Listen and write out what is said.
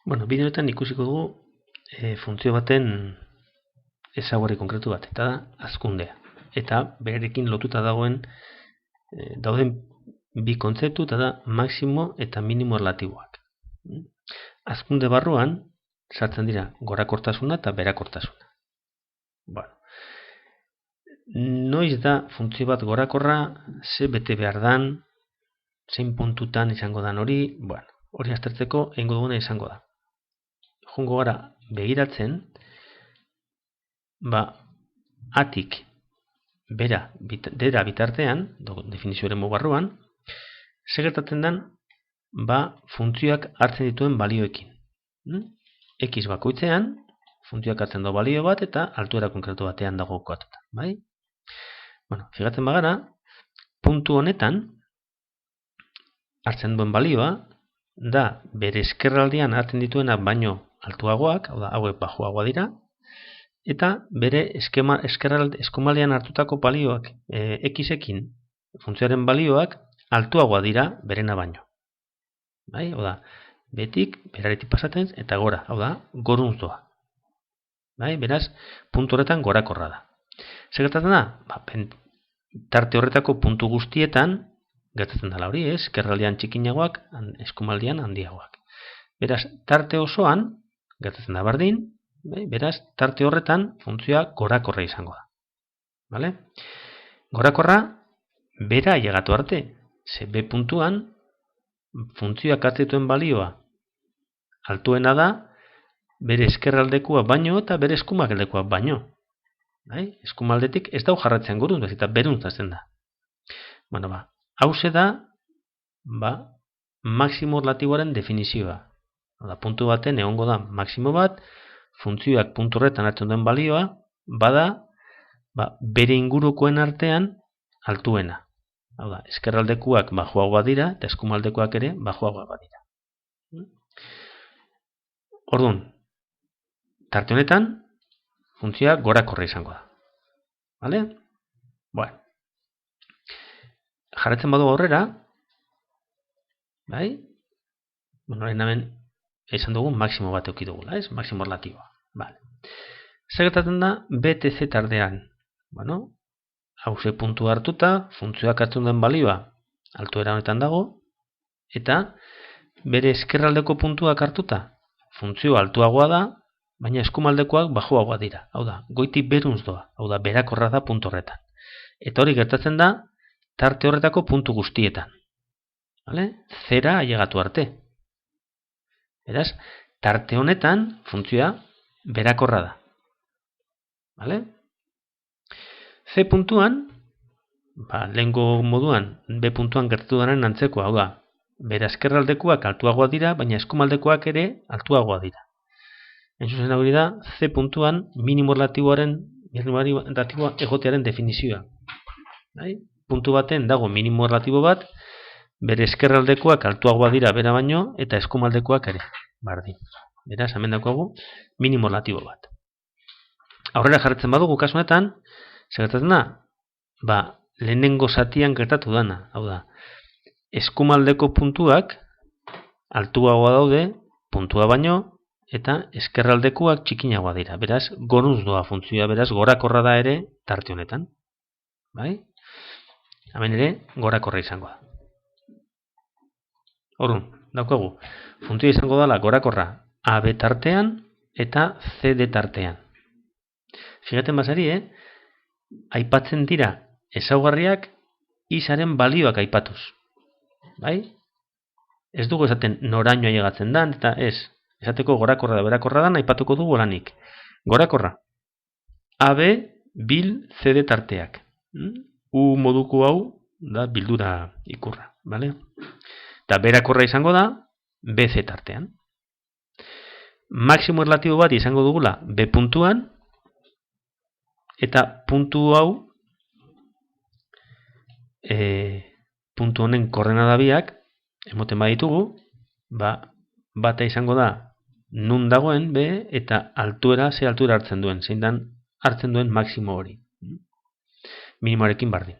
Bueno, bideoetan ikusiko dugu funtzio baten ezaugarri konkretu bat, eta da hazkundea. Eta berarekin lotuta dauden bi kontzeptu, eta da maximo eta minimo erlatiboak. Hazkunde barruan sartzen dira gorakortasuna eta berakortasuna. Bueno, noiz da funtzio bat gorakorra, ze bete behar dan, zein puntutan izango dan hori, bueno, hori aztertzeko egingo duguna izango da. Joango gara begiratzen, atik dera bitartean, definizioaren barruan, ze gertatzen den, funtzioak hartzen dituen balioekin. X bakoitzean, funtzioak hartzen du balio bat eta altuera konkretu batean dago kokatuta, bai? Bueno, fijatzen bagara, puntu honetan hartzen duen balioa da bere eskerraldean hartzen dituena baino altuagoak, hau da, hauek bajuagoa dira, eta bere eskumaldean hartutako balioak x-ekin funtzioaren balioak altuagoa dira berena baino. Bai? Hau da, betik beraretik pasatzen eta gora, hau da, goruntz doa. Bai? Beraz, puntu horretan gorakorra da. Zer gertatzen da? Tarte horretako puntu guztietan gertatzen dela hori, eskerraldean txikinagoak, eskumaldean handiagoak. Beraz, tarte osoan gertatzen da berdin, beraz, tarte horretan funtzioa gorakorra izango da. Vale? Gorakorra bera ailegatu arte, ze B puntuan funtzioak hartzen balioa altuena da bere eskerraldekoa baino eta bere eskumaldekoa baino. Eskumaldetik ez dau jarratzen goruntz, eta beruntz hasten da. Bueno, hauxe da maximo erlatiboaren definizioa. Puntu baten egongo da maximo bat, funtzioak puntu horretan hartzen duen balioa, bada bere ingurukoen artean altuena. Hau da, eskerraldekoak bajuagoa dira, eta eskumaldekoak ere bajuagoa dira. Orduan, tarte honetan, funtzioa gorakorra izango da. Vale? Bueno. Jarretzen badu aurrera, bai? Bueno, hemen esan dugu maximo bat euki dugula, ez? Maximo erlatiboa. Vale. Zer gertatzen da BTC tartean? Bueno, hauze puntu hartuta, funtzioak hartzen duen balioa altuera honetan dago, eta bere eskerraldeko puntuak hartuta, funtzio altuagoa da, baina eskumaldekoak bajuagoa dira. Hau da, goitik beruntz doa, hau da, berakorra da puntu horretan. Eta hori gertatzen da, tarte horretako puntu guztietan. Vale? Zera ailegatu arte. Beraz, tarte honetan funtzioa berakorra da. Vale? C puntuan, lehengo moduan, B puntuan gertatu daren antzekoa, hau da, bere eskerraldekoak altuagoa dira, baina eskumaldekoak ere altuagoa dira. En zuzen hori da, C puntuan minimo relatiboaren egotearen definizioa. Puntu baten dago minimo relatibo bat, bere eskerraldekoak altuagoa dira bera baino, eta eskumaldekoak ere. Bardin. Beraz, hemen daukagu minimo relatibo bat. Aurrera jarretzen badugu kasu honetan, zer gertatzen da? Lehenengo zatian gertatu dana. Hau da, eskumaldeko puntuak altuagoa daude, puntua baino, eta eskerraldekoak txikinagoa dira. Beraz, goruntz doa funtzioa, beraz, gorakorra da ere tarte honetan. Bai? Hemen ere, gorakorra izango da. Orduan, daukagu, funtzioa izango dela gorakorra AB tartean eta CD tartean. Fijaten bazari, aipatzen dira ezaugarriak izaren balioak aipatuz. Bai? Ez dugu esaten noraino ailegatzen dan, eta ez. Esateko gorakorra da berakorra dan, aipatuko dugu lanik. Gorakorra. AB bil CD tarteak. U moduko hau da bildura ikurra. Vale? Eta berakorra izango da BC tartean. Maximo erlatibo bat izango dugula B puntuan, eta puntu hau puntu honen koordenada biak emoten baditugu, bata izango da nun dagoen B eta altuera ze altura hartzen duen, zein dan hartzen duen maximo hori. Minimoarekin bardin.